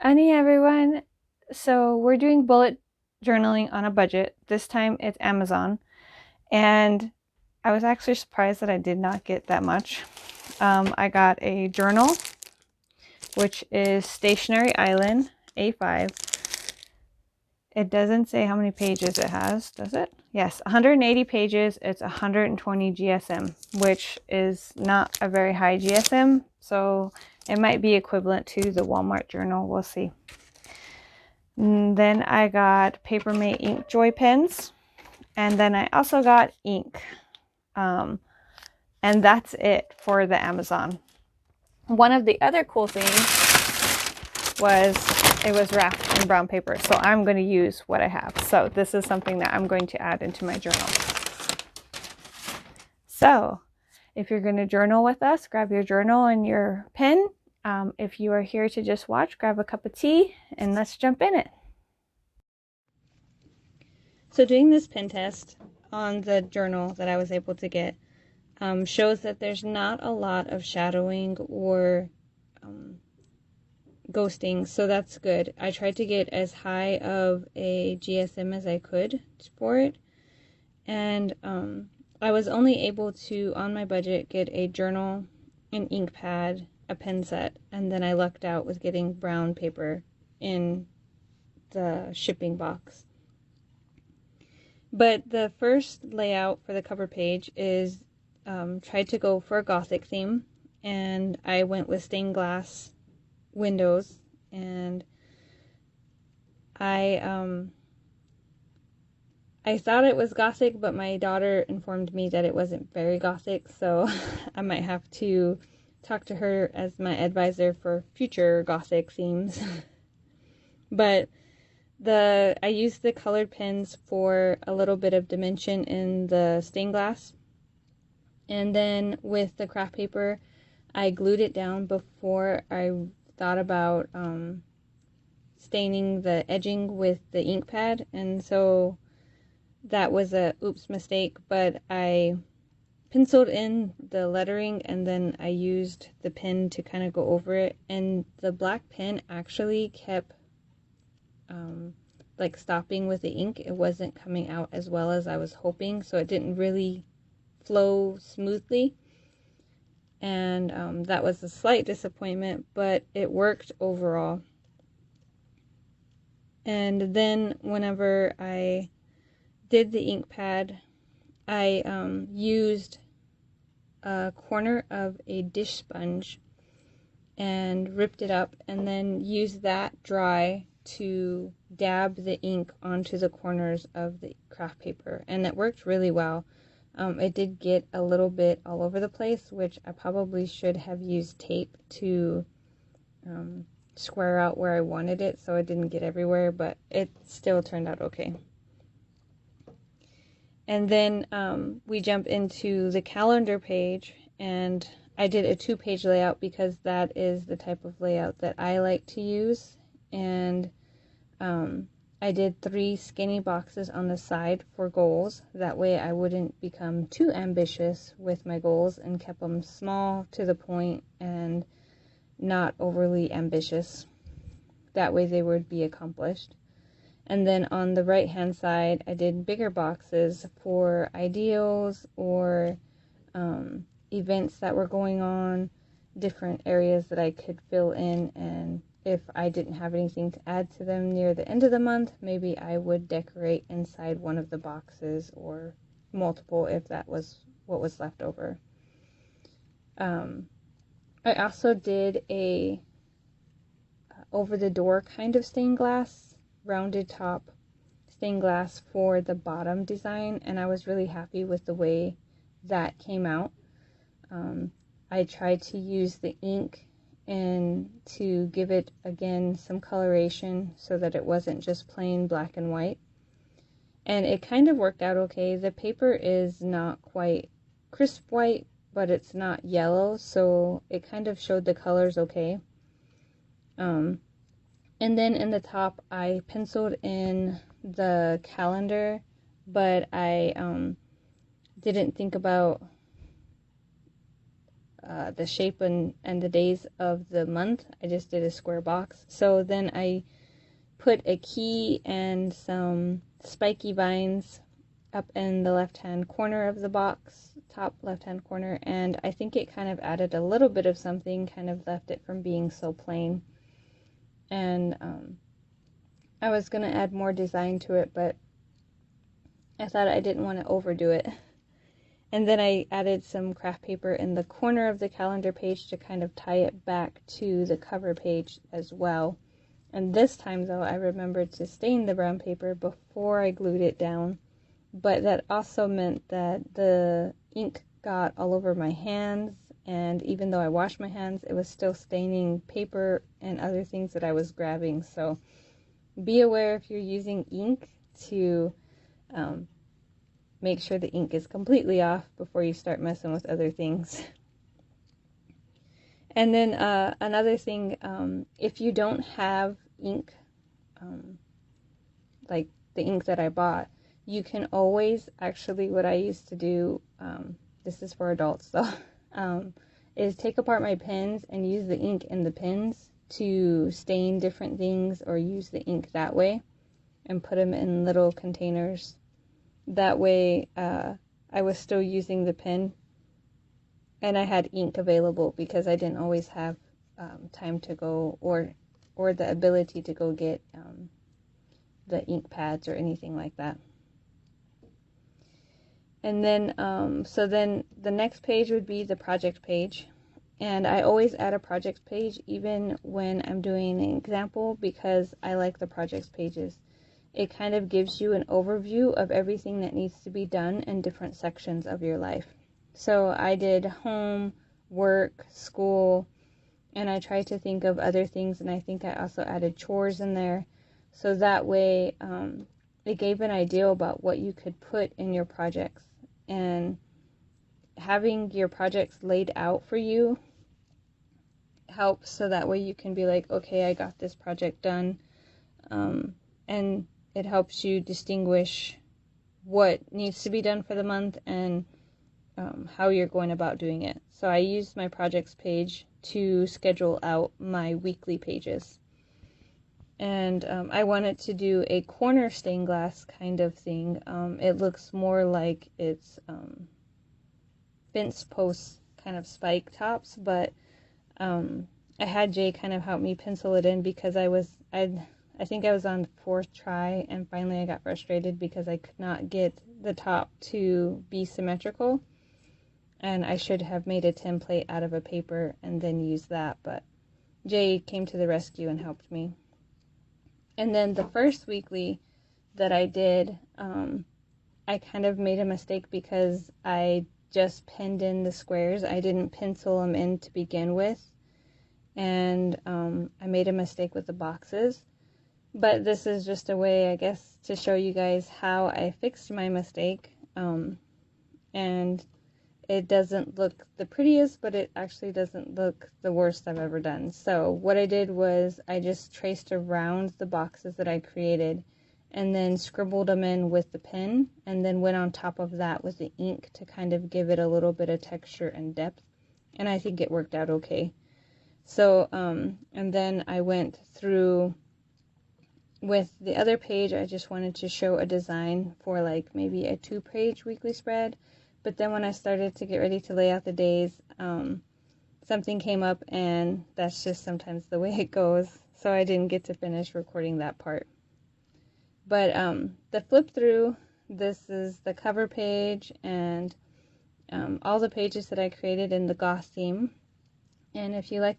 Honey, everyone. So we're doing bullet journaling on a budget. This time it's Amazon. And I was actually surprised that I did not get that much. I got a journal, which is Stationery Island A5. It doesn't say how many pages it has, does it? Yes, 180 pages. It's 120 GSM, which is not a very high GSM. So it might be equivalent to the Walmart journal. We'll see. And then I got Papermate ink joy pens, and then I also got ink. And that's it for the Amazon. One of the other cool things was it was wrapped in brown paper, so I'm going to use what I have. So this is something that I'm going to add into my journal. So if you're going to journal with us, grab your journal and your pen. If you are here to just watch, grab a cup of tea and let's jump in it. So doing this pen test on the journal that I was able to get shows that there's not a lot of shadowing or ghosting, so that's good. I tried to get as high of a GSM as I could for it, and I was only able to, on my budget, get a journal, an ink pad, a pen set, and then I lucked out with getting brown paper in the shipping box. But the first layout for the cover page is tried to go for a gothic theme, and I went with stained glass windows, and I thought it was gothic, but my daughter informed me that it wasn't very gothic, so I might have to talk to her as my advisor for future gothic themes. But I used the colored pens for a little bit of dimension in the stained glass. And then with the craft paper, I glued it down before I thought about staining the edging with the ink pad. And so that was a oops mistake, but I penciled in the lettering and then I used the pen to kind of go over it. And the black pen actually kept like stopping with the ink. It wasn't coming out as well as I was hoping, so it didn't really flow smoothly, and that was a slight disappointment, but it worked overall. And then whenever I did the ink pad, I used a corner of a dish sponge and ripped it up, and then used that dry to dab the ink onto the corners of the craft paper, and it worked really well. It did get a little bit all over the place, which I probably should have used tape to square out where I wanted it so it didn't get everywhere, but it still turned out okay. And then we jump into the calendar page, and I did a 2-page layout because that is the type of layout that I like to use. And I did 3 skinny boxes on the side for goals. That way I wouldn't become too ambitious with my goals and kept them small, to the point, and not overly ambitious. That way they would be accomplished. And then on the right hand side, I did bigger boxes for ideals or events that were going on, different areas that I could fill in, and if I didn't have anything to add to them near the end of the month, maybe I would decorate inside one of the boxes, or multiple if that was what was left over. I also did a over the door kind of stained glass, rounded top stained glass for the bottom design, and I was really happy with the way that came out. I tried to use the ink and to give it again some coloration so that it wasn't just plain black and white, and it kind of worked out okay. The paper is not quite crisp white, but it's not yellow, so it kind of showed the colors okay. And then in the top I penciled in the calendar, but I didn't think about the shape and the days of the month. I just did a square box. So then I put a key and some spiky vines up in the left-hand corner of the box, top left-hand corner, and I think it kind of added a little bit of something, kind of left it from being so plain. And I was going to add more design to it, but I thought I didn't want to overdo it. And then I added some craft paper in the corner of the calendar page to kind of tie it back to the cover page as well. And this time, though, I remembered to stain the brown paper before I glued it down. But that also meant that the ink got all over my hands, and even though I washed my hands, it was still staining paper and other things that I was grabbing. So be aware if you're using ink to make sure the ink is completely off before you start messing with other things. And then another thing, if you don't have ink, like the ink that I bought, you can always, actually what I used to do, this is for adults though, is take apart my pens and use the ink in the pens to stain different things, or use the ink that way and put them in little containers. That way I was still using the pen and I had ink available, because I didn't always have time to go or the ability to go get the ink pads or anything like that. And then, so then the next page would be the project page. And I always add a project page even when I'm doing an example, because I like the projects pages. It kind of gives you an overview of everything that needs to be done in different sections of your life. So I did home, work, school, and I tried to think of other things, and I think I also added chores in there. So that way, it gave an idea about what you could put in your projects. And having your projects laid out for you helps, so that way you can be like, okay, I got this project done. And it helps you distinguish what needs to be done for the month and how you're going about doing it. So I used my projects page to schedule out my weekly pages. And I wanted to do a corner stained glass kind of thing. It looks more like it's fence post kind of spike tops, but I had Jay kind of help me pencil it in, because I think I was on the 4th try, and finally I got frustrated because I could not get the top to be symmetrical, and I should have made a template out of a paper and then used that, but Jay came to the rescue and helped me. And then the first weekly that I did, I kind of made a mistake because I just penned in the squares. I didn't pencil them in to begin with, and I made a mistake with the boxes. But this is just a way, I guess, to show you guys how I fixed my mistake. And it doesn't look the prettiest, but it actually doesn't look the worst I've ever done. So what I did was I just traced around the boxes that I created and then scribbled them in with the pen, and then went on top of that with the ink to kind of give it a little bit of texture and depth. And I think it worked out okay. So, and then I went through with the other page. I just wanted to show a design for like maybe a 2-page weekly spread. But then when I started to get ready to lay out the days, something came up, and that's just sometimes the way it goes. So I didn't get to finish recording that part. But the flip through, this is the cover page and all the pages that I created in the goth theme. And if you like